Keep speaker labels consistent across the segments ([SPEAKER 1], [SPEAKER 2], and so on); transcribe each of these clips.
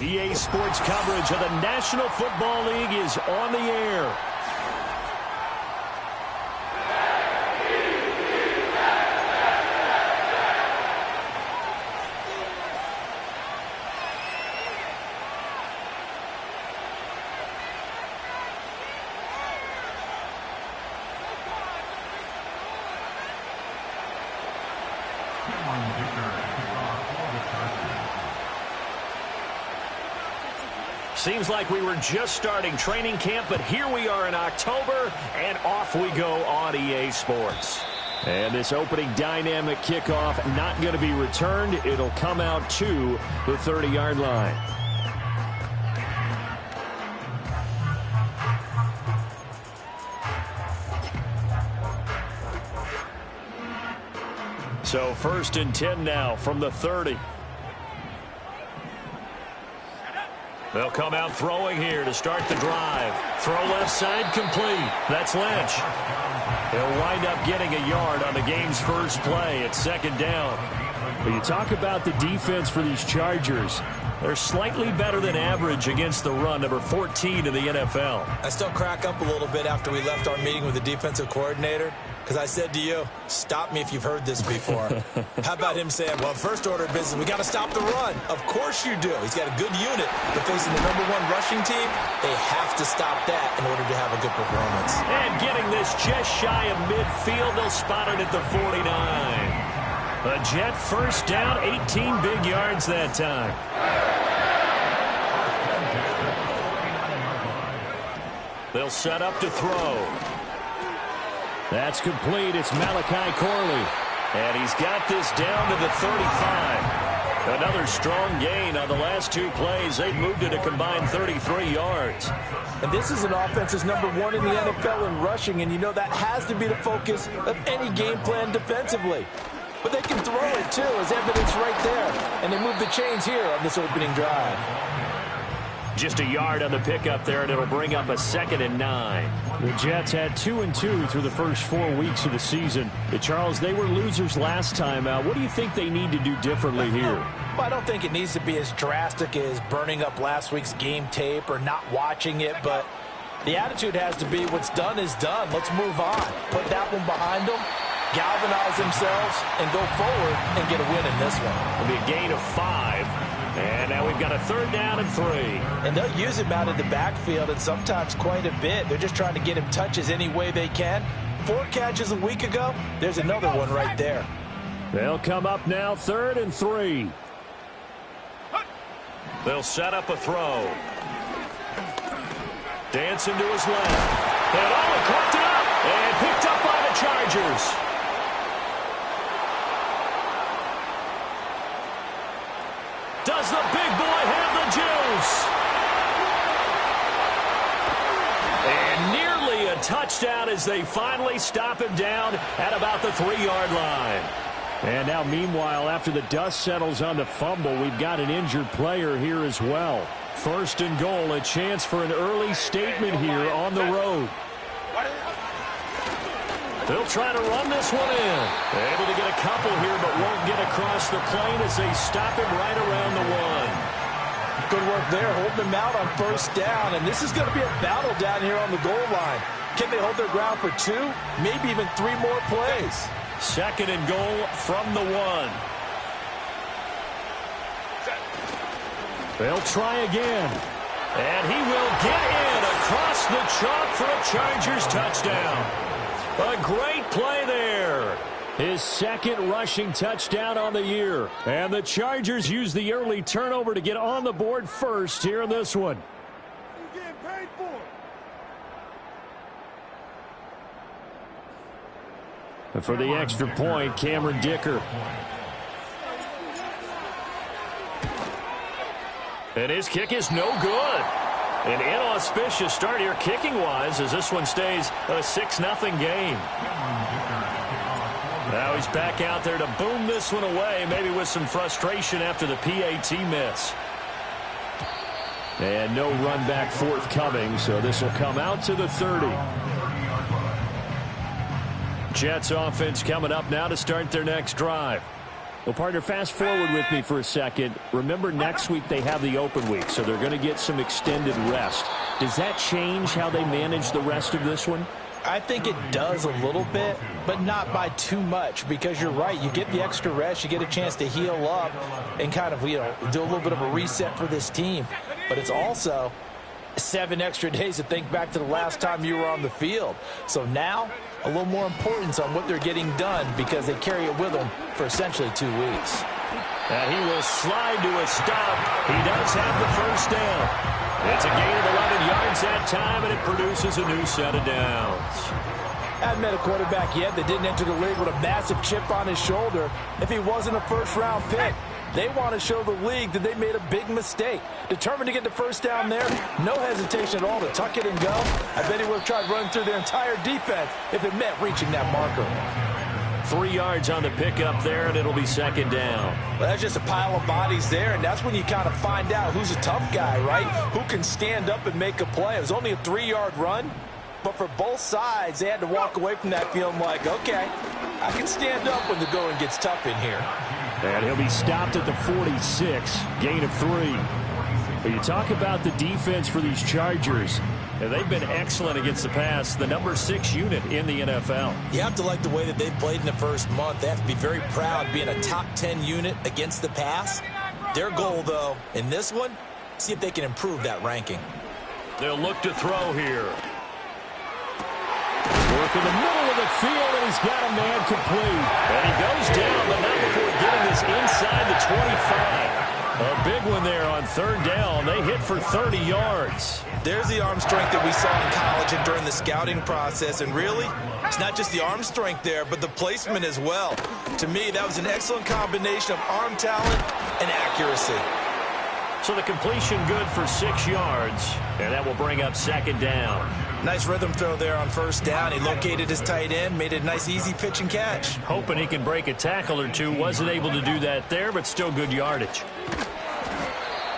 [SPEAKER 1] EA Sports coverage of the National Football League is on the air. Seems like we were just starting training camp, but here we are in October, and off we go on EA Sports. And this opening dynamic kickoff not going to be returned. It'll come out to the 30-yard line. So 1st and 10 now from the 30. They'll come out throwing here to start the drive. Throw left side complete. That's Lynch. He'll wind up getting a yard on the game's first play at 2nd down. But you talk about the defense for these Chargers. They're slightly better than average against the run, number 14 in the NFL.
[SPEAKER 2] I still crack up a little bit after we left our meeting with the defensive coordinator, because I said to you, stop me if you've heard this before. How about him saying, well, first order of business, we got to stop the run. Of course you do. He's got a good unit, but facing the #1 rushing team, they have to stop that in order to have a good performance.
[SPEAKER 1] And getting this just shy of midfield, they'll spot it at the 49. A Jet first down, 18 big yards that time. They'll set up to throw. That's complete. It's Malachi Corley. And he's got this down to the 35. Another strong gain on the last 2 plays. They've moved it a combined 33 yards.
[SPEAKER 2] And this is an offense that's #1 in the NFL in rushing, and you know that has to be the focus of any game plan defensively. But they can throw it, too, as evidence right there. And they move the chains here on this opening drive.
[SPEAKER 1] Just a yard on the pickup there, and it'll bring up a 2nd and 9. The Jets had 2 and 2 through the first 4 weeks of the season. But Charles, they were losers last time out. What do you think they need to do differently here?
[SPEAKER 2] Well, I don't think it needs to be as drastic as burning up last week's game tape or not watching it, but the attitude has to be what's done is done. Let's move on. Put that one behind them, galvanize themselves, and go forward and get a win in this one.
[SPEAKER 1] It'll be a gain of 5. And now we've got a 3rd down and 3.
[SPEAKER 2] And they'll use him out of the backfield, and sometimes quite a bit. They're just trying to get him touches any way they can. 4 catches a week ago. There's another one right there.
[SPEAKER 1] They'll come up now 3rd and 3. They'll set up a throw. Dancing to his left. And caught it up and picked up by the Chargers. Does the big boy have the juice? And nearly a touchdown as they finally stop him down at about the 3-yard line. And now, meanwhile, after the dust settles on the fumble, we've got an injured player here as well. 1st and goal, a chance for an early statement here on the road. They'll try to run this one in. Able to get a couple here, but won't get across the plane as they stop him right around the 1.
[SPEAKER 2] Good work there, holding him out on 1st down. And this is going to be a battle down here on the goal line. Can they hold their ground for 2, maybe even 3 more plays?
[SPEAKER 1] 2nd and goal from the 1. They'll try again. And he will get in across the chalk for a Chargers touchdown. A great play there. His 2nd rushing touchdown on the year. And the Chargers use the early turnover to get on the board first here in this one.
[SPEAKER 3] You're getting paid for it.
[SPEAKER 1] And for the extra point, Cameron Dicker. And his kick is no good. An inauspicious start here kicking-wise as this one stays a 6-0 game. Now he's back out there to boom this one away, maybe with some frustration after the PAT miss. And no run back forthcoming, so this will come out to the 30. Jets offense coming up now to start their next drive. Well, partner, fast forward with me for a second. Remember, next week they have the open week, so they're going to get some extended rest. Does that change how they manage the rest of this one?
[SPEAKER 2] I think it does a little bit, but not by too much, because you're right. You get the extra rest. You get a chance to heal up and kind of, do a little bit of a reset for this team. But it's also 7 extra days to think back to the last time you were on the field. So now, a little more importance on what they're getting done because they carry it with them for essentially 2 weeks.
[SPEAKER 1] And he will slide to a stop. He does have the first down. It's a gain of 11 yards that time, and it produces a new set of downs.
[SPEAKER 2] Hadn't met a quarterback yet that didn't enter the league with a massive chip on his shoulder if he wasn't a first-round pick. They want to show the league that they made a big mistake. Determined to get the first down there, no hesitation at all to tuck it and go. I bet he would have tried running through their entire defense if it meant reaching that marker.
[SPEAKER 1] 3 yards on the pickup there, and it'll be second down.
[SPEAKER 2] Well, that's just a pile of bodies there, and that's when you kind of find out who's a tough guy, right? Who can stand up and make a play. It was only a 3-yard run, but for both sides, they had to walk away from that feeling like, okay, I can stand up when the going gets tough in here.
[SPEAKER 1] And he'll be stopped at the 46, gain of 3. But you talk about the defense for these Chargers, and they've been excellent against the pass, the number 6 unit in the NFL.
[SPEAKER 2] You have to like the way that they've played in the first month. They have to be very proud being a top 10 unit against the pass. Their goal, though, in this one, see if they can improve that ranking.
[SPEAKER 1] They'll look to throw here. Work in the middle of the field, and he's got a man complete. And he goes down, but not before getting this inside the 25. A big one there on third down. They hit for 30 yards.
[SPEAKER 2] There's the arm strength that we saw in college and during the scouting process. And really, it's not just the arm strength there, but the placement as well. To me, that was an excellent combination of arm talent and accuracy.
[SPEAKER 1] So the completion good for 6 yards, and that will bring up second down.
[SPEAKER 2] Nice rhythm throw there on first down. He located his tight end, made it a nice easy pitch and catch.
[SPEAKER 1] Hoping he can break a tackle or two. Wasn't able to do that there, but still good yardage.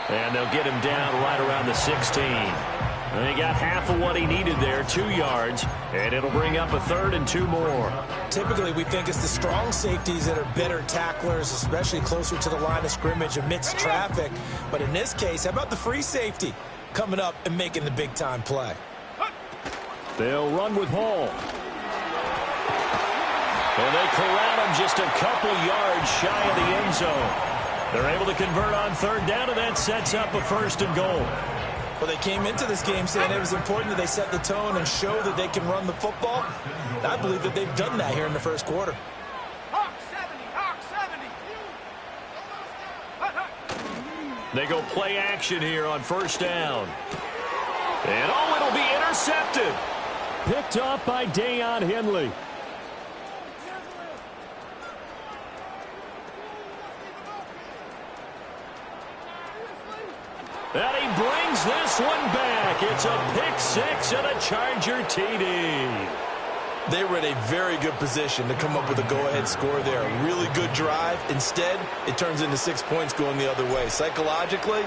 [SPEAKER 1] And they'll get him down right around the 16. And he got half of what he needed there, 2 yards, and it'll bring up a third and 2 more.
[SPEAKER 2] Typically, we think it's the strong safeties that are better tacklers, especially closer to the line of scrimmage amidst traffic. But in this case, how about the free safety coming up and making the big-time play?
[SPEAKER 1] They'll run with Hall. And they corral him just a couple yards shy of the end zone. They're able to convert on third down, and that sets up a first and goal.
[SPEAKER 2] Well, they came into this game saying it was important that they set the tone and show that they can run the football. And I believe that they've done that here in the first quarter.
[SPEAKER 3] Hawk 70, Hawk 70.
[SPEAKER 1] They go play action here on first down. And it'll be intercepted. Picked off by Deion Henley. And he brings this one back. It's a pick six and a Charger TD.
[SPEAKER 2] They were in a very good position to come up with a go-ahead score there. A really good drive. Instead, it turns into 6 points going the other way. Psychologically,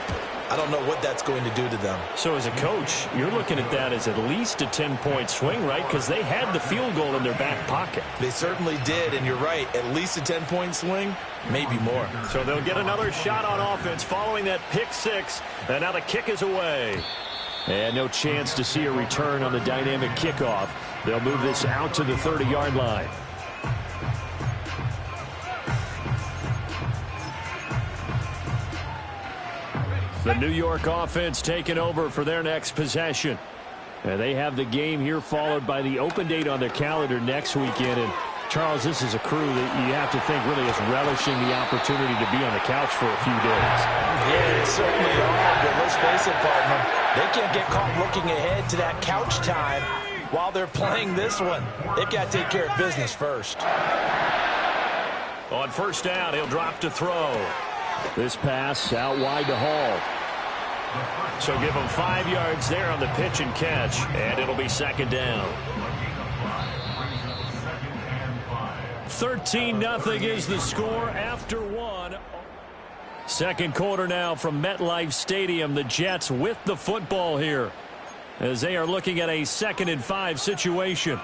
[SPEAKER 2] I don't know what that's going to do to them.
[SPEAKER 1] So as a coach, you're looking at that as at least a 10-point swing, right? Because they had the field goal in their back pocket.
[SPEAKER 2] They certainly did, and you're right. At least a 10-point swing, maybe more.
[SPEAKER 1] So they'll get another shot on offense following that pick six. And now the kick is away. And no chance to see a return on the dynamic kickoff. They'll move this out to the 30-yard line. The New York offense taking over for their next possession. And they have the game here followed by the open date on their calendar next weekend. And Charles, this is a crew that you have to think really is relishing the opportunity to be on the couch for a few days.
[SPEAKER 2] Yeah, they certainly are, but let's face it, partner. They can't get caught looking ahead to that couch time while they're playing this one. They've got to take care of business first.
[SPEAKER 1] On first down, he'll drop to throw. This pass out wide to Hall. So give him 5 yards there on the pitch and catch, and it'll be second down. 13-0 is the score after one. Second quarter now from MetLife Stadium. The Jets with the football here as they are looking at a 2nd and 5 situation.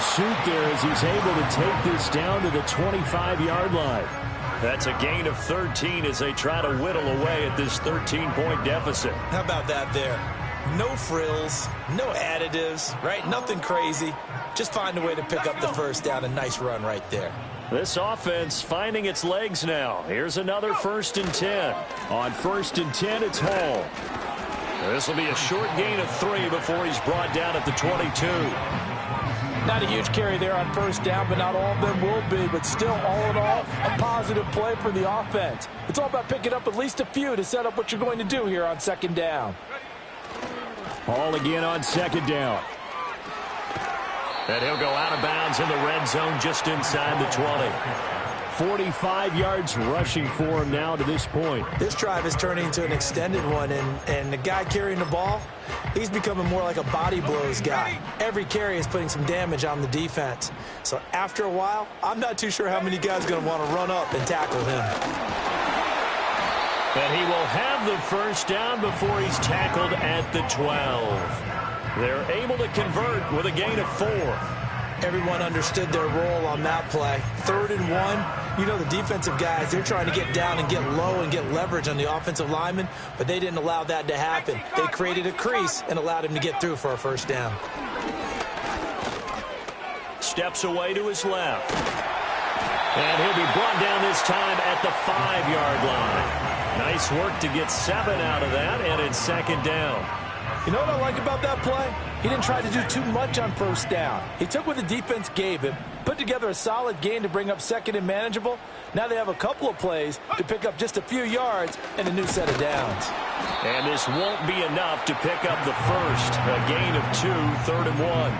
[SPEAKER 4] pursuit there as he's able to take this down to the 25-yard line.
[SPEAKER 1] That's a gain of 13 as they try to whittle away at this 13-point deficit.
[SPEAKER 2] How about that there? No frills, no additives, right? Nothing crazy. Just find a way to pick up the first down. A nice run right there.
[SPEAKER 1] This offense finding its legs now. Here's another 1st and 10.
[SPEAKER 4] On 1st and 10, it's Hall.
[SPEAKER 1] This will be a short gain of 3 before he's brought down at the 22.
[SPEAKER 5] Not a huge carry there on 1st down, but not all of them will be. But still, all in all, a positive play for the offense. It's all about picking up at least a few to set up what you're going to do here on 2nd down.
[SPEAKER 4] Hall again on 2nd down.
[SPEAKER 1] And he'll go out of bounds in the red zone just inside the 20.
[SPEAKER 4] 45 yards rushing for him now to this point.
[SPEAKER 2] This drive is turning into an extended one, and the guy carrying the ball, he's becoming more like a body blows guy. Every carry is putting some damage on the defense. So after a while, I'm not too sure how many guys are going to want to run up and tackle him.
[SPEAKER 1] And he will have the 1st down before he's tackled at the 12. They're able to convert with a gain of 4.
[SPEAKER 2] Everyone understood their role on that play. 3rd and 1. You know the defensive guys, they're trying to get down and get low and get leverage on the offensive lineman, but they didn't allow that to happen. They created a crease and allowed him to get through for a 1st down.
[SPEAKER 1] Steps away to his left. And he'll be brought down this time at the 5-yard line. Nice work to get 7 out of that, and it's 2nd down.
[SPEAKER 5] You know what I like about that play? He didn't try to do too much on 1st down. He took what the defense gave him, put together a solid gain to bring up 2nd and manageable. Now they have a couple of plays to pick up just a few yards and a new set of downs.
[SPEAKER 1] And this won't be enough to pick up the 1st. A gain of 2, 3rd and 1.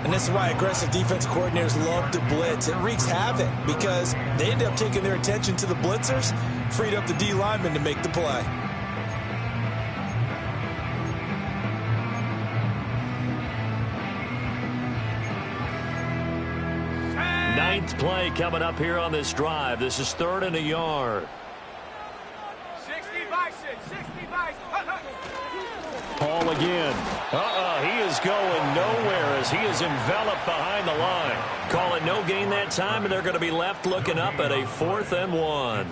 [SPEAKER 2] And this is why aggressive defense coordinators love to blitz. It wreaks havoc because they end up taking their attention to the blitzers, freed up the D lineman to make the play.
[SPEAKER 1] Ninth play coming up here on this drive. This is 3rd and a yard.
[SPEAKER 3] 60 bison, 60 bison.
[SPEAKER 4] Hall again.
[SPEAKER 1] He is going nowhere as he is enveloped behind the line. Call it no gain that time, and they're going to be left looking up at a 4th and 1.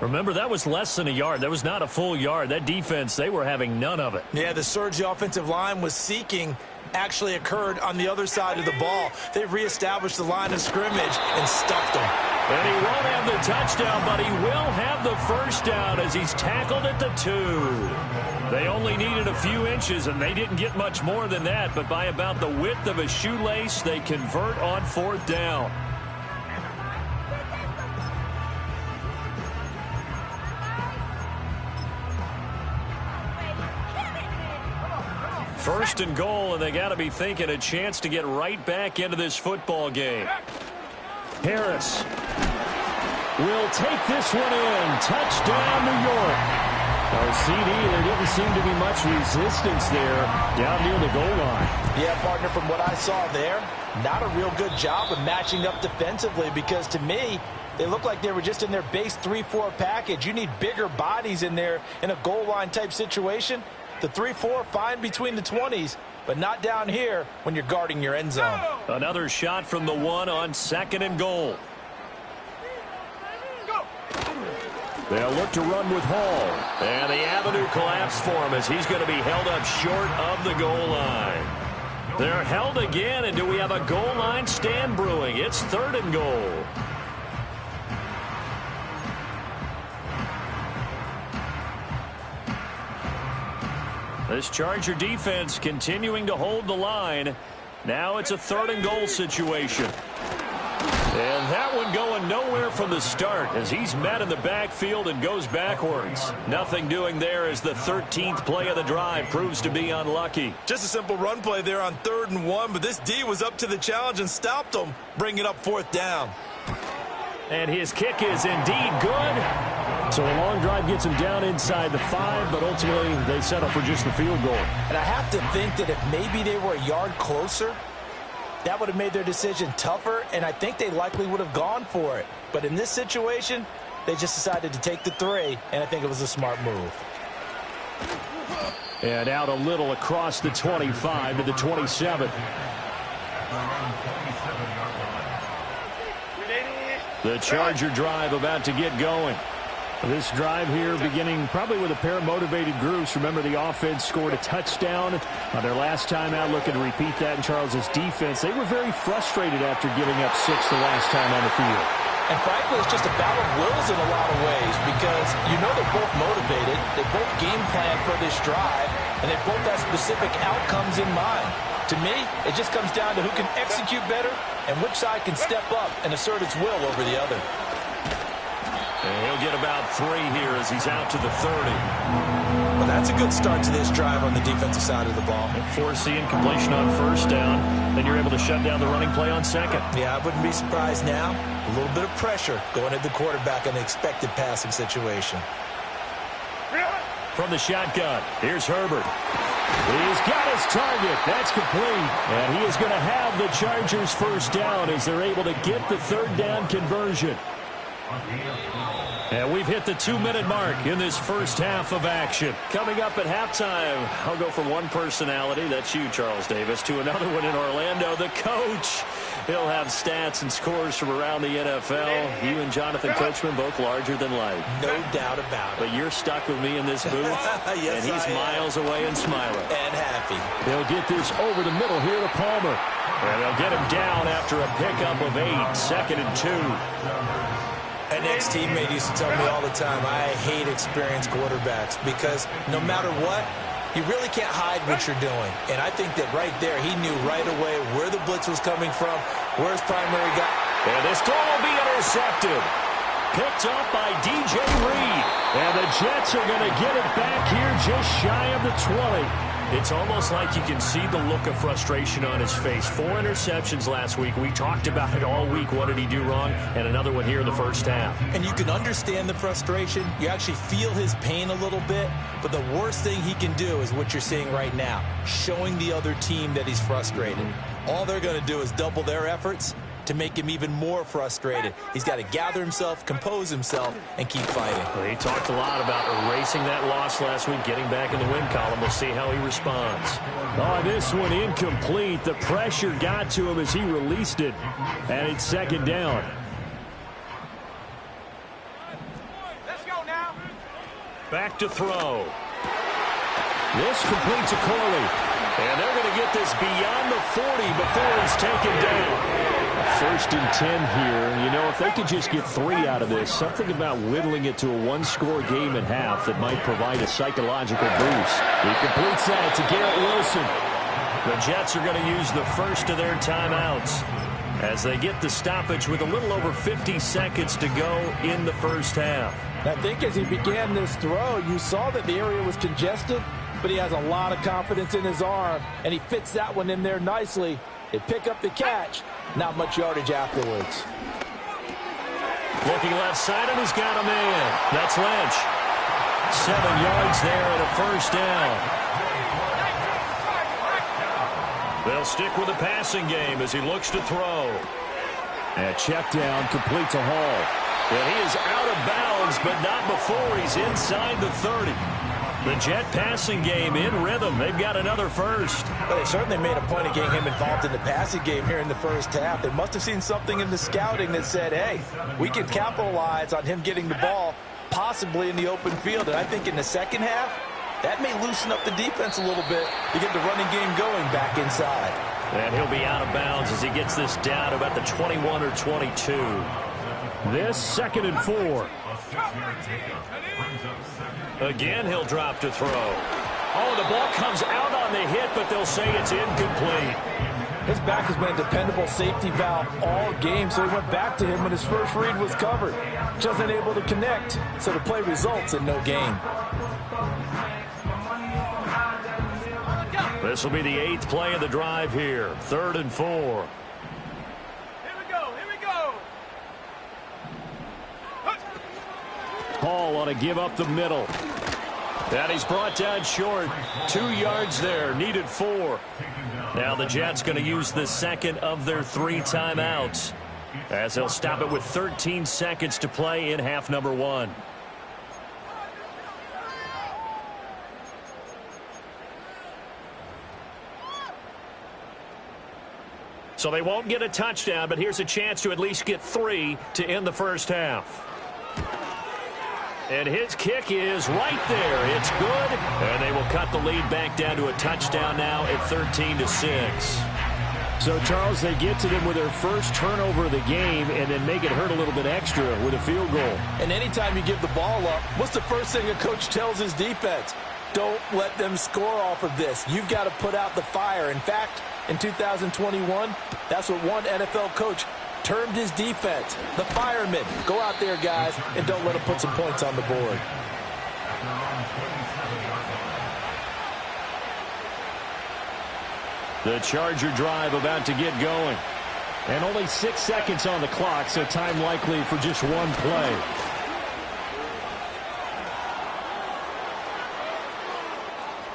[SPEAKER 1] Remember, that was less than a yard. That was not a full yard. That defense, they were having none of it.
[SPEAKER 2] Yeah, the surge the offensive line was seeking actually occurred on the other side of the ball. They reestablished the line of scrimmage and stuffed them.
[SPEAKER 1] And he won't have the touchdown, but he will have the 1st down as he's tackled at the 2. They only needed a few inches, and they didn't get much more than that, but by about the width of a shoelace, they convert on 4th down. First and goal, and they got to be thinking a chance to get right back into this football game.
[SPEAKER 4] Harris will take this one in. Touchdown, New York. CD, there didn't seem to be much resistance there down near the goal line.
[SPEAKER 5] Yeah, partner, from what I saw there, not a real good job of matching up defensively because to me, they looked like they were just in their base 3-4 package. You need bigger bodies in there in a goal line type situation. The 3-4, fine between the 20s, but not down here when you're guarding your end zone.
[SPEAKER 1] Another shot from the 1 on 2nd and goal.
[SPEAKER 4] They'll look to run with Hall.
[SPEAKER 1] And the avenue collapsed for him as he's going to be held up short of the goal line. They're held again, and do we have a goal line stand brewing? It's 3rd and goal. This Charger defense continuing to hold the line. Now it's a 3rd and goal situation. And that one going nowhere from the start as he's met in the backfield and goes backwards. Nothing doing there as the 13th play of the drive proves to be unlucky.
[SPEAKER 2] Just a simple run play there on 3rd and 1, but this D was up to the challenge and stopped them, bringing up 4th down.
[SPEAKER 1] And his kick is indeed good.
[SPEAKER 4] So a long drive gets him down inside the 5, but ultimately they settle for just the field goal.
[SPEAKER 5] And I have to think that if maybe they were a yard closer, that would have made their decision tougher, and I think they likely would have gone for it. But in this situation, they just decided to take the 3, and I think it was a smart move.
[SPEAKER 4] And out a little across the 25 to the 27.
[SPEAKER 1] The Charger drive about to get going.
[SPEAKER 4] This drive here beginning probably with a pair of motivated groups. Remember, the offense scored a touchdown on their last time out, looking to repeat that in Charles's defense. They were very frustrated after giving up 6 the last time on the field.
[SPEAKER 5] And frankly, it's just a battle of wills in a lot of ways because you know they're both motivated, they both game plan for this drive, and they both have specific outcomes in mind. To me, it just comes down to who can execute better and which side can step up and assert its will over the other.
[SPEAKER 1] And he'll get about 3 here as he's out to the 30.
[SPEAKER 2] Well, that's a good start to this drive on the defensive side of the ball.
[SPEAKER 1] Forcing incompletion on first down. Then you're able to shut down the running play on second.
[SPEAKER 2] Yeah, I wouldn't be surprised now. A little bit of pressure going at the quarterback in an expected passing situation.
[SPEAKER 1] From the shotgun, here's Herbert. He's got his target. That's complete. And he is going to have the Chargers first down as they're able to get the third down conversion. And we've hit the 2-minute mark in this first half of action. Coming up at halftime, I'll go from one personality, that's you, Charles Davis, to another one in Orlando, the coach. He'll have stats and scores from around the NFL. You and Jonathan Coachman, both larger than life.
[SPEAKER 2] No doubt about it.
[SPEAKER 1] But you're stuck with me in this booth,
[SPEAKER 2] yes,
[SPEAKER 1] and he's miles away and smiling.
[SPEAKER 2] And happy.
[SPEAKER 4] They'll get this over the middle here to Palmer.
[SPEAKER 1] And they'll get him down after a pickup of 8, 2nd and 2.
[SPEAKER 2] An ex-teammate used to tell me all the time, I hate experienced quarterbacks because no matter what, you really can't hide what you're doing. And I think that right there, he knew right away where the blitz was coming from, where his primary guy.
[SPEAKER 1] And this throw will be intercepted. Picked up by DJ Reed.
[SPEAKER 4] And the Jets are going to get it back here just shy of the 20.
[SPEAKER 1] It's almost like you can see the look of frustration on his face. 4 interceptions last week. We talked about it all week. What did he do wrong? And another one here in the first half.
[SPEAKER 2] And you can understand the frustration. You actually feel his pain a little bit. But the worst thing he can do is what you're seeing right now, showing the other team that he's frustrated. All they're going to do is double their efforts to make him even more frustrated. He's got to gather himself, compose himself, and keep fighting.
[SPEAKER 1] Well, he talked a lot about erasing that loss last week, getting back in the win column. We'll see how he responds.
[SPEAKER 4] Oh, this one incomplete. The pressure got to him as he released it. And it's 2nd down.
[SPEAKER 3] Let's go now.
[SPEAKER 1] Back to throw.
[SPEAKER 4] This completes to Corley.
[SPEAKER 1] And they're going to get this beyond the 40 before he's taken down.
[SPEAKER 4] 1st and 10 here. You know, if they could just get 3 out of this, something about whittling it to a 1-score game at half that might provide a psychological boost. He completes that to Garrett Wilson.
[SPEAKER 1] The Jets are going to use the first of their timeouts as they get the stoppage with a little over 50 seconds to go in the first half.
[SPEAKER 5] I think as he began this throw, you saw that the area was congested, but he has a lot of confidence in his arm, and he fits that one in there nicely. They pick up the catch. Not much yardage afterwards.
[SPEAKER 1] Looking left side, and he's got him in. That's Lynch. 7 yards there and a first down. They'll stick with the passing game as he looks to throw.
[SPEAKER 4] And check down, complete to Hall.
[SPEAKER 1] And he is out of bounds, but not before he's inside the 30. The Jet passing game in rhythm. They've got another first.
[SPEAKER 5] Well, they certainly made a point of getting him involved in the passing game here in the first half. They must have seen something in the scouting that said, hey, we can capitalize on him getting the ball possibly in the open field. And I think in the second half, that may loosen up the defense a little bit to get the running game going back inside.
[SPEAKER 1] And he'll be out of bounds as he gets this down to about the 21 or 22.
[SPEAKER 4] This 2nd and 4.
[SPEAKER 1] Again, he'll drop to throw. Oh, the ball comes out on the hit, but they'll say it's incomplete.
[SPEAKER 5] His back has been a dependable safety valve all game, so he went back to him when his first read was covered. Just unable to connect, so the play results in no gain.
[SPEAKER 1] This will be the 8th play of the drive here. 3rd and 4.
[SPEAKER 3] Here we go. Here we go.
[SPEAKER 4] Hall on a give up the middle.
[SPEAKER 1] And he's brought down short. 2 yards there. Needed 4. Now the Jets going to use the second of their 3 timeouts as they'll stop it with 13 seconds to play in half number 1. So they won't get a touchdown, but here's a chance to at least get 3 to end the first half. And his kick is right there. It's good. And they will cut the lead back down to a touchdown now at 13-6.
[SPEAKER 4] So, Charles, they get to them with their first turnover of the game and then make it hurt a little bit extra with a field goal.
[SPEAKER 5] And anytime you give the ball up, what's the first thing a coach tells his defense? Don't let them score off of this. You've got to put out the fire. In fact, in 2021, that's what one NFL coach termed his defense, the firemen. Go out there, guys, and don't let them put some points on the board.
[SPEAKER 4] The Charger drive about to get going. And only 6 seconds on the clock, so time likely for just one play.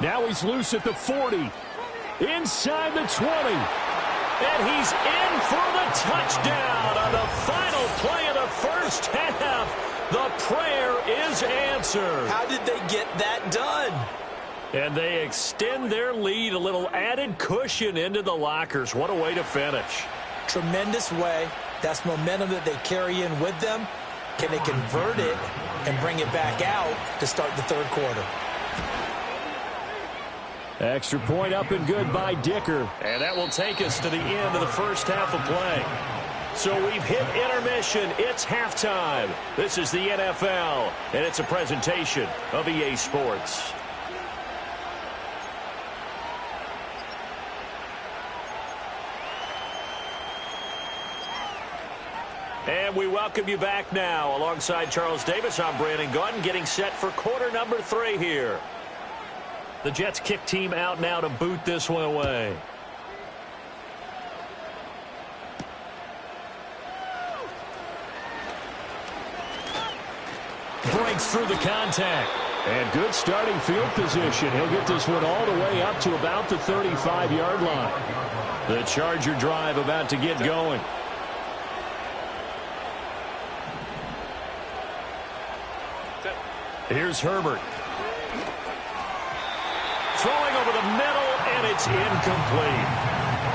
[SPEAKER 4] Now he's loose at the 40. Inside the 20.
[SPEAKER 1] And he's in for the touchdown on the final play of the first half. The prayer is answered.
[SPEAKER 5] How did they get that done?
[SPEAKER 1] And they extend their lead, a little added cushion into the lockers. What a way to finish.
[SPEAKER 5] Tremendous way. That's momentum that they carry in with them. Can they convert it and bring it back out to start the third quarter?
[SPEAKER 4] Extra point up and good by Dicker.
[SPEAKER 1] And that will take us to the end of the first half of play. So we've hit intermission. It's halftime. This is the NFL, and it's a presentation of EA Sports. And we welcome you back now. Alongside Charles Davis, I'm Brandon Gaudin, getting set for quarter number 3 here. The Jets kick team out now to boot this one away. Breaks through the contact.
[SPEAKER 4] And good starting field position. He'll get this one all the way up to about the 35-yard line.
[SPEAKER 1] The Charger drive about to get going. Here's Herbert. Throwing over the middle, and it's incomplete.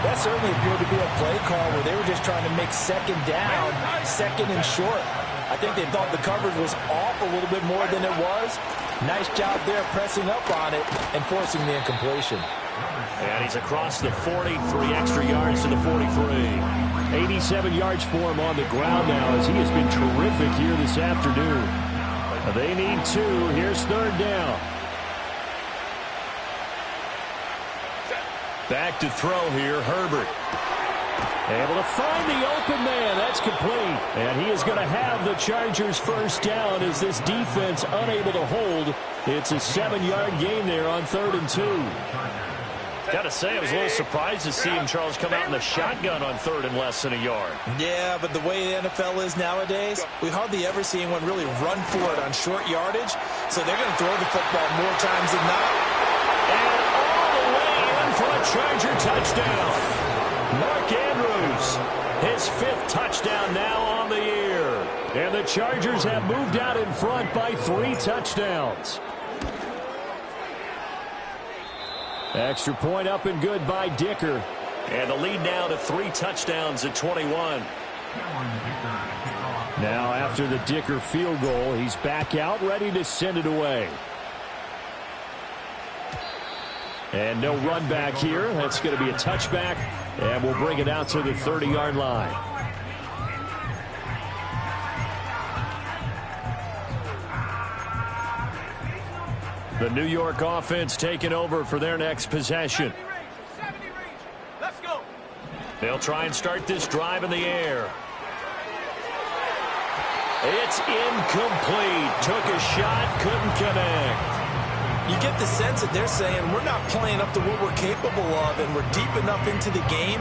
[SPEAKER 5] That certainly appeared to be a play call where they were just trying to make second down, second and short. I think they thought the coverage was off a little bit more than it was. Nice job there pressing up on it and forcing the incompletion.
[SPEAKER 1] And he's across the 40, 3 extra yards to the 43.
[SPEAKER 4] 87 yards for him on the ground now as he has been terrific here this afternoon. They need 2. Here's third down.
[SPEAKER 1] Back to throw here, Herbert.
[SPEAKER 4] Able to find the open man. That's complete. And he is going to have the Chargers first down as this defense unable to hold. It's a 7-yard gain there on 3rd and 2.
[SPEAKER 1] Got to say, I was a little surprised to see him, Charles, come out in the shotgun on 3rd and less than a yard.
[SPEAKER 5] Yeah, but the way the NFL is nowadays, we hardly ever see anyone really run for it on short yardage. So they're going to throw the football more times than not.
[SPEAKER 1] And all the way in for a Charger touchdown. Mark Andrews, his 5th touchdown now on the year.
[SPEAKER 4] And the Chargers have moved out in front by 3 touchdowns. Extra point up and good by Dicker.
[SPEAKER 1] And the lead now to 3 touchdowns at 21.
[SPEAKER 4] Now after the Dicker field goal, he's back out ready to send it away. And no run back here. That's going to be a touchback. And we'll bring it out to the 30-yard line. The New York offense taking over for their next possession.
[SPEAKER 3] 70 reach. Let's go.
[SPEAKER 1] They'll try and start this drive in the air. It's incomplete. Took a shot, couldn't connect.
[SPEAKER 5] You get the sense that they're saying we're not playing up to what we're capable of, and we're deep enough into the game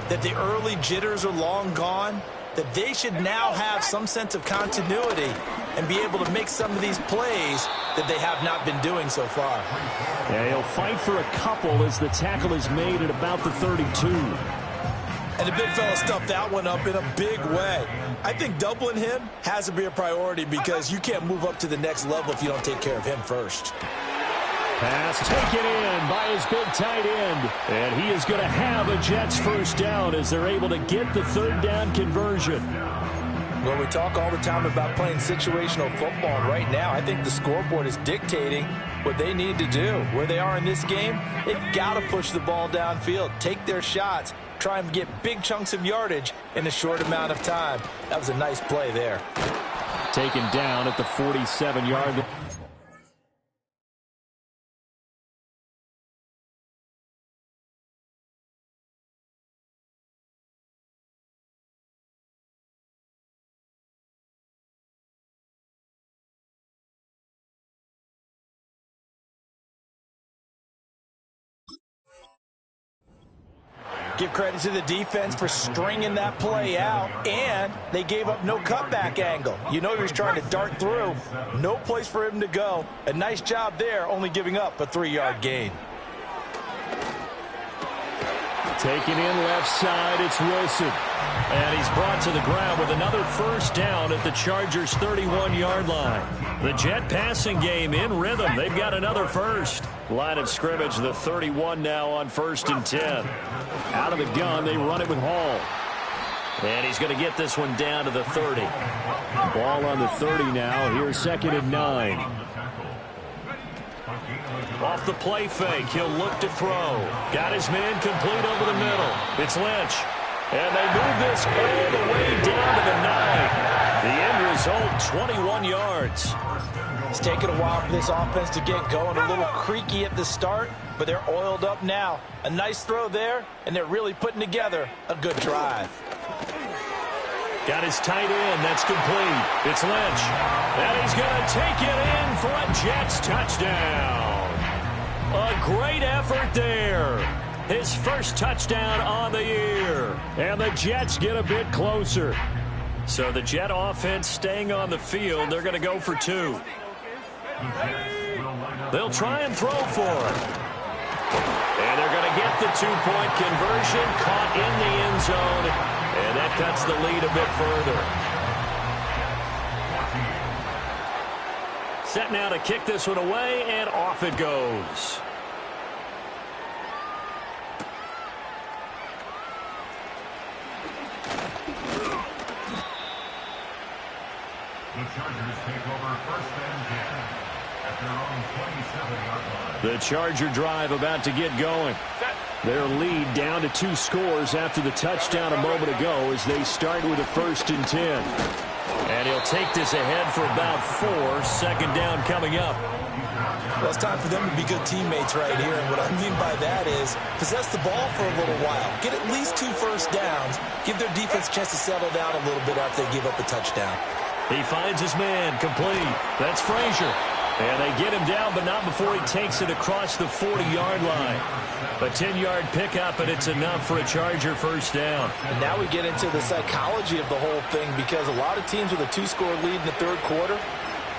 [SPEAKER 5] that the early jitters are long gone, that they should now have some sense of continuity and be able to make some of these plays that they have not been doing so far.
[SPEAKER 4] Yeah, he'll fight for a couple as the tackle is made at about the 32.
[SPEAKER 5] And the big fella stuffed that one up in a big way. I think doubling him has to be a priority because you can't move up to the next level if you don't take care of him first.
[SPEAKER 4] Pass taken in by his big tight end. And he is going to have a Jets first down as they're able to get the third down conversion.
[SPEAKER 5] Well, we talk all the time about playing situational football. And right now, I think the scoreboard is dictating what they need to do. Where they are in this game, they've got to push the ball downfield, take their shots, try and get big chunks of yardage in a short amount of time. That was a nice play there.
[SPEAKER 4] Taken down at the 47-yard line.
[SPEAKER 5] Give credit to the defense for stringing that play out, and they gave up no cutback angle. You know he was trying to dart through. No place for him to go. A nice job there, only giving up a 3-yard gain.
[SPEAKER 4] Taken in left side, it's Wilson.
[SPEAKER 1] And he's brought to the ground with another first down at the Chargers' 31-yard line. The Jet passing game in rhythm. They've got another first. Line of scrimmage, the 31 now on 1st and 10.
[SPEAKER 4] Out of the gun, they run it with Hall.
[SPEAKER 1] And he's going to get this one down to the 30.
[SPEAKER 4] Ball on the 30 now. Here's 2nd and 9.
[SPEAKER 1] Off the play fake, he'll look to throw. Got his man complete over the middle. It's Lynch. And they move this all the way down to the 9. The end result, 21 yards.
[SPEAKER 5] It's taken a while for this offense to get going. A little creaky at the start, but they're oiled up now. A nice throw there, and they're really putting together a good drive.
[SPEAKER 1] Got his tight end. That's complete. It's Lynch. And he's going to take it in for a Jets touchdown. A great effort there. His first touchdown on the year. And the Jets get a bit closer. So the Jet offense staying on the field. They're going to go for 2. They'll try and throw for it. And they're going to get the 2-point conversion. Caught in the end zone. And that cuts the lead a bit further. Set now to kick this one away, and off it goes.
[SPEAKER 6] The Chargers take over 1st and 10 at their own 27-yard line.
[SPEAKER 4] The Charger drive about to get going. Their lead down to 2 scores after the touchdown a moment ago as they start with a 1st and 10.
[SPEAKER 1] And he'll take this ahead for about 4. 2nd down coming up.
[SPEAKER 2] Well, it's time for them to be good teammates right here. And what I mean by that is possess the ball for a little while. Get at least 2 first downs. Give their defense a chance to settle down a little bit after they give up a touchdown.
[SPEAKER 1] He finds his man complete. That's Frazier. And they get him down, but not before he takes it across the 40-yard line. A 10-yard pickup, and it's enough for a Charger first down.
[SPEAKER 5] And now we get into the psychology of the whole thing, because a lot of teams with a 2-score lead in the 3rd quarter,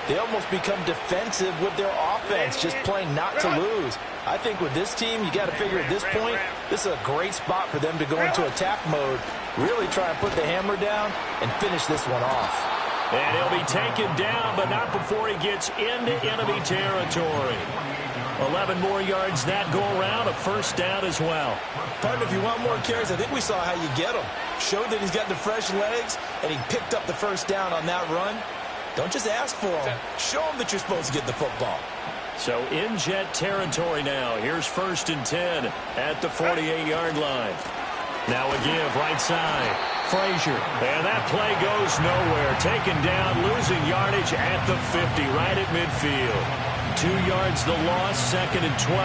[SPEAKER 5] they almost become defensive with their offense, just playing not to lose. I think with this team, you got to figure at this point, this is a great spot for them to go into attack mode, really try and put the hammer down and finish this one off.
[SPEAKER 1] And he'll be taken down, but not before he gets into enemy territory. 11 more yards that go around, a first down as well.
[SPEAKER 2] Partner, if you want more carries, I think we saw how you get them. Showed that he's got the fresh legs, and he picked up the first down on that run. Don't just ask for him. Show him that you're supposed to get the football.
[SPEAKER 1] So in Jet territory now. Here's 1st and 10 at the 48-yard line. Now a give right side. Frazier. And that play goes nowhere. Taken down, losing yardage at the 50, right at midfield. 2 yards the loss, 2nd and 12.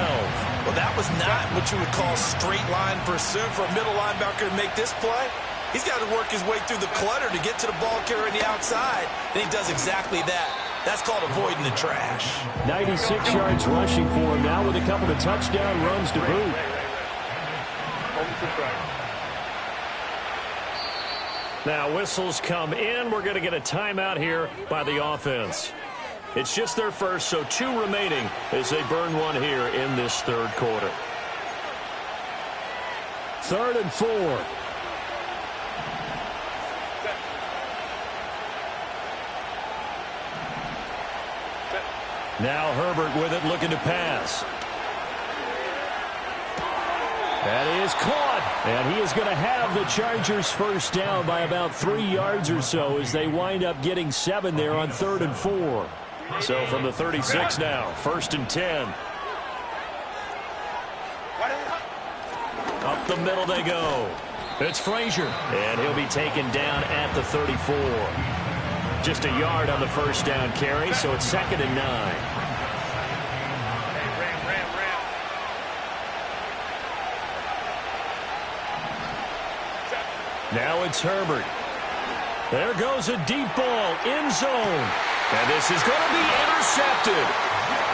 [SPEAKER 2] Well, that was not what you would call straight line pursuit for a middle linebacker to make this play. He's got to work his way through the clutter to get to the ball carrier on the outside. And he does exactly that. That's called avoiding the trash.
[SPEAKER 4] 96 yards rushing for him now with a couple of touchdown runs to boot.
[SPEAKER 1] Now whistles come in. We're going to get a timeout here by the offense. It's just their first, so 2 remaining as they burn one here in this 3rd quarter.
[SPEAKER 4] 3rd and 4.
[SPEAKER 1] Now Herbert with it, looking to pass. That is caught, and he is going to have the Chargers first down by about 3 yards or so as they wind up getting 7 there on 3rd and 4. So from the 36 now, 1st and 10. Up the middle they go. It's Frazier, and he'll be taken down at the 34. Just a yard on the first down carry, so it's 2nd and 9. Now it's Herbert. There goes a deep ball, end zone. And this is going to be intercepted.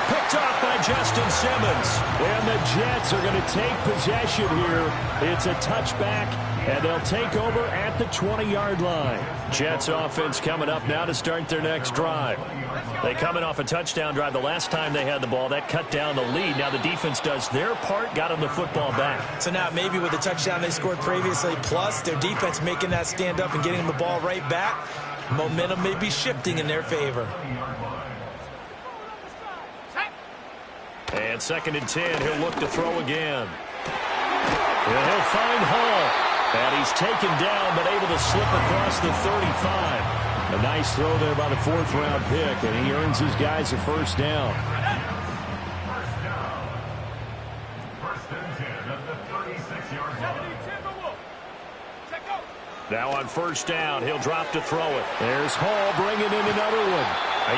[SPEAKER 1] Picked off by Justin Simmons. And the Jets are going to take possession here. It's a touchback, and they'll take over at the 20-yard line. Jets offense coming up now to start their next drive. They coming off a touchdown drive the last time they had the ball. That cut down the lead. Now the defense does their part, got them the football back.
[SPEAKER 2] So now maybe with the touchdown they scored previously, plus their defense making that stand up and getting them the ball right back, momentum may be shifting in their favor.
[SPEAKER 1] And 2nd and 10, he'll look to throw again. And he'll find Hall. And he's taken down, but able to slip across the 35. A nice throw there by the 4th-round pick, and he earns his guys a first down.
[SPEAKER 6] First down. 1st and 10 at the 36-yard line.
[SPEAKER 1] Now on first down, he'll drop to throw it. There's Hall bringing in another one.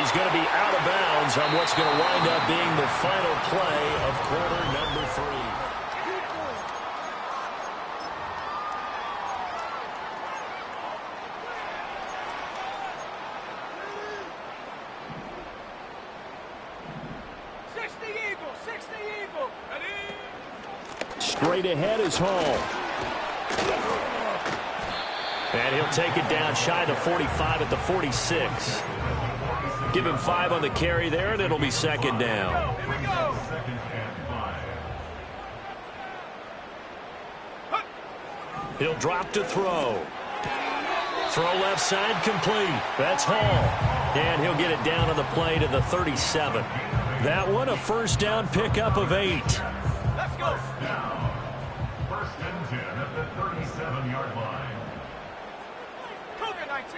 [SPEAKER 1] He's going to be out of bounds on what's going to wind up being the final play of quarter number 3. Straight ahead is Hall. And he'll take it down shy of the 45 at the 46. Give him 5 on the carry there, and it'll be 2nd down. He'll drop to throw. Throw left side complete. That's Hall. And he'll get it down on the play to the 37. That one a first down pickup of 8.
[SPEAKER 3] Let's go.
[SPEAKER 6] 1st and 10 at the 37-yard line.
[SPEAKER 3] Cougar 19.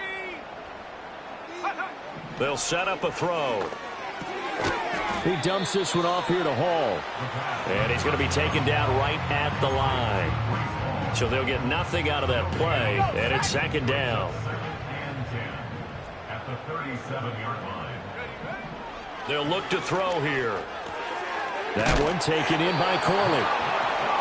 [SPEAKER 1] They'll set up a throw. He dumps this one off here to Hall. And he's going to be taken down right at the line. So they'll get nothing out of that play, and it's 2nd down.
[SPEAKER 6] 2nd and 10 at the 37-yard line.
[SPEAKER 1] They'll look to throw here. That one taken in by Corley.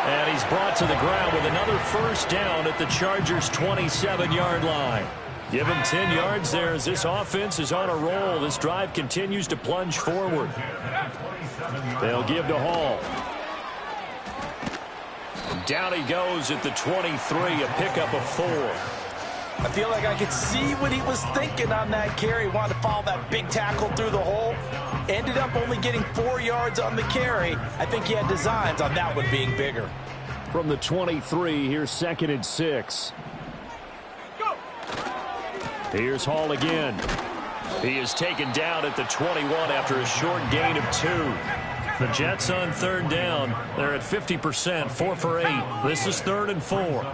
[SPEAKER 1] And he's brought to the ground with another first down at the Chargers' 27-yard line. Give him 10 yards there as this offense is on a roll. This drive continues to plunge forward. They'll give to Hall. Down he goes at the 23, a pickup of 4.
[SPEAKER 5] I feel like I could see what he was thinking on that carry. Wanted to follow that big tackle through the hole. Ended up only getting 4 yards on the carry. I think he had designs on that one being bigger.
[SPEAKER 4] From the 23, here's 2nd and 6.
[SPEAKER 1] Here's Hall again. He is taken down at the 21 after a short gain of 2. The Jets on 3rd down. They're at 50%, 4 for 8. This is 3rd and 4.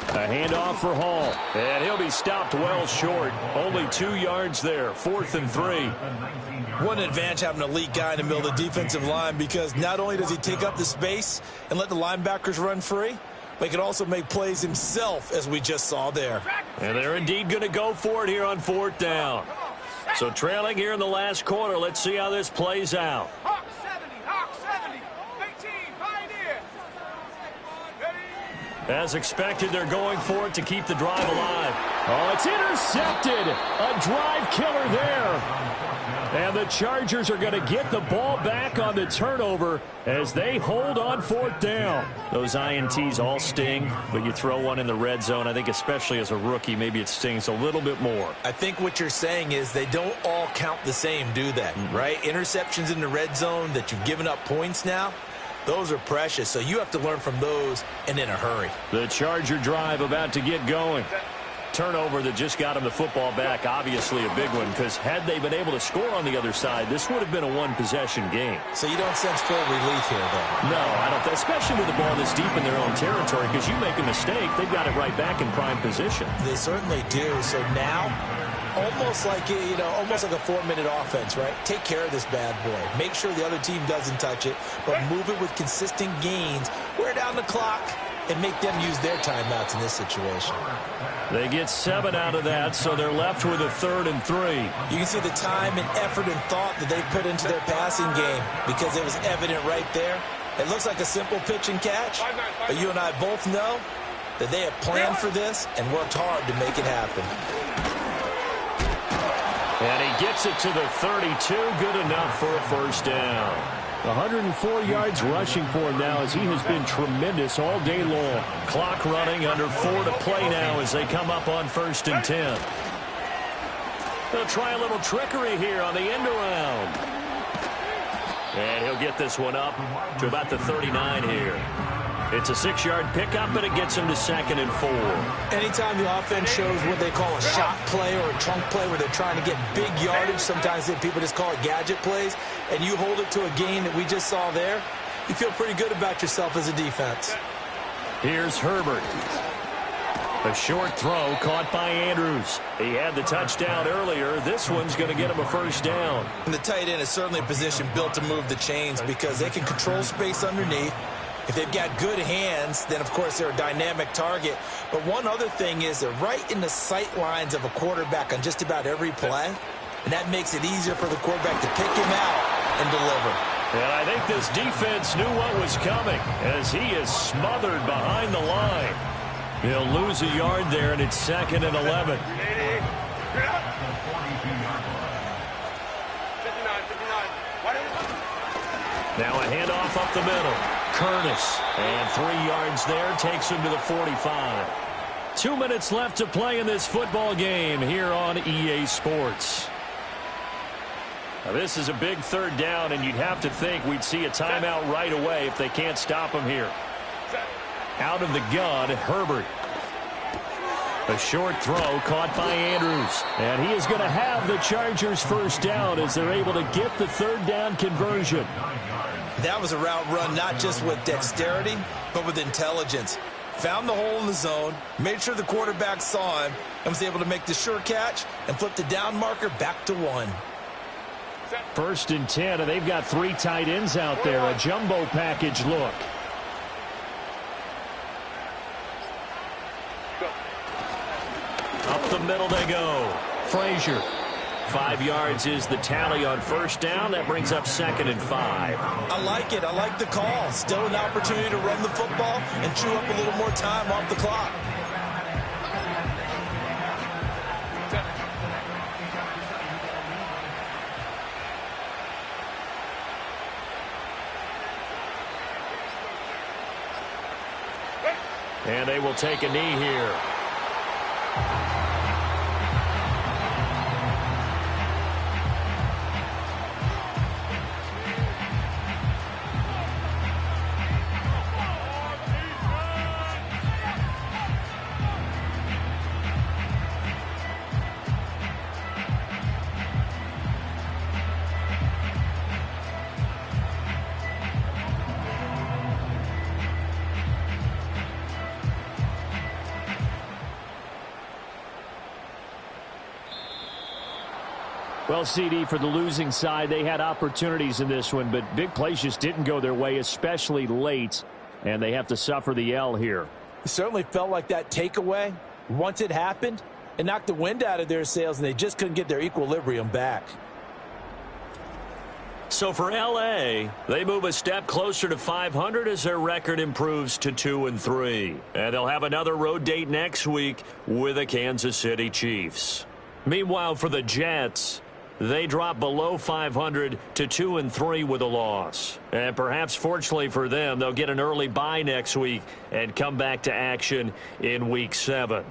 [SPEAKER 1] A handoff for Hall. And he'll be stopped well short. Only 2 yards there, 4th and 3.
[SPEAKER 2] What an advantage having an elite guy in the middle of the defensive line, because not only does he take up the space and let the linebackers run free, but he can also make plays himself, as we just saw there.
[SPEAKER 1] And they're indeed going to go for it here on 4th down. So trailing here in the last quarter, let's see how this plays out.
[SPEAKER 3] Hawk 70, 18, Pioneer.
[SPEAKER 1] As expected, they're going for it to keep the drive alive.
[SPEAKER 4] Oh, it's intercepted. A drive killer there. And the Chargers are going to get the ball back on the turnover as they hold on 4th down.
[SPEAKER 1] Those INTs all sting, but you throw one in the red zone, I think especially as a rookie, maybe it stings a little bit more.
[SPEAKER 2] I think what you're saying is they don't all count the same, do they? Right? Interceptions in the red zone that you've given up points now, those are precious. So you have to learn from those and in a hurry.
[SPEAKER 1] The Charger drive about to get going. turnover that just got them the football back, obviously a big one, because had they been able to score on the other side, this would have been a one-possession game.
[SPEAKER 2] So you don't sense full relief here, then?
[SPEAKER 1] No, I don't. Especially with the ball this deep in their own territory, because you make a mistake, they've got it right back in prime position.
[SPEAKER 2] They certainly do. So now, almost like a 4-minute offense, right? Take care of this bad boy. Make sure the other team doesn't touch it, but move it with consistent gains. Wear down the clock and make them use their timeouts in this situation.
[SPEAKER 1] They get 7 out of that, so they're left with a 3rd and 3.
[SPEAKER 2] You can see the time and effort and thought that they put into their passing game because it was evident right there. It looks like a simple pitch and catch, but you and I both know that they have planned for this and worked hard to make it happen.
[SPEAKER 1] And he gets it to the 32, good enough for a first down.
[SPEAKER 4] 104 yards rushing for him now as he has been tremendous all day long.
[SPEAKER 1] Clock running, under 4 to play now as they come up on 1st and 10. They'll try a little trickery here on the end around. And he'll get this one up to about the 39 here. It's a 6-yard pickup, and it gets him to 2nd and 4.
[SPEAKER 2] Anytime the offense shows what they call a shot play or a trunk play where they're trying to get big yardage, sometimes people just call it gadget plays, and you hold it to a gain that we just saw there, you feel pretty good about yourself as a defense.
[SPEAKER 1] Here's Herbert. A short throw caught by Andrews. He had the touchdown earlier. This one's going to get him a first down.
[SPEAKER 2] And the tight end is certainly a position built to move the chains because they can control space underneath. If they've got good hands, then, of course, they're a dynamic target. But one other thing is they're right in the sight lines of a quarterback on just about every play, and that makes it easier for the quarterback to pick him out and deliver.
[SPEAKER 1] And I think this defense knew what was coming as he is smothered behind the line. He'll lose a yard there, and it's 2nd and 11. Now a handoff up the middle. Curtis, and 3 yards there, takes him to the 45. 2 minutes left to play in this football game here on EA Sports. Now this is a big 3rd down, and you'd have to think we'd see a timeout right away if they can't stop him here. Out of the gun, Herbert. A short throw caught by Andrews. And he is going to have the Chargers first down as they're able to get the 3rd down conversion.
[SPEAKER 2] That was a route run not just with dexterity, but with intelligence. Found the hole in the zone, made sure the quarterback saw him, and was able to make the sure catch and flip the down marker back to 1.
[SPEAKER 4] 1st and 10, and they've got 3 tight ends out there. A jumbo package look.
[SPEAKER 1] Up the middle they go. Frazier. 5 yards is the tally on first down. That brings up 2nd and 5.
[SPEAKER 2] I like it. I like the call. Still an opportunity to run the football and chew up a little more time off the clock.
[SPEAKER 1] And they will take a knee here.
[SPEAKER 4] Well, CD, for the losing side, they had opportunities in this one, but big plays just didn't go their way, especially late, and they have to suffer the L here.
[SPEAKER 5] It certainly felt like that takeaway, once it happened, it knocked the wind out of their sails, and they just couldn't get their equilibrium back.
[SPEAKER 1] So for L.A., they move a step closer to 500 as their record improves to 2-3. And they'll have another road date next week with the Kansas City Chiefs. Meanwhile, for the Jets, they drop below 500 to 2-3 with a loss. And perhaps fortunately for them, they'll get an early bye next week and come back to action in Week 7.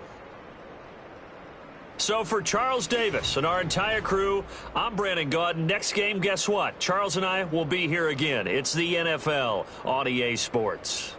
[SPEAKER 1] So for Charles Davis and our entire crew, I'm Brandon Gaudin. Next game, guess what? Charles and I will be here again. It's the NFL on EA Sports.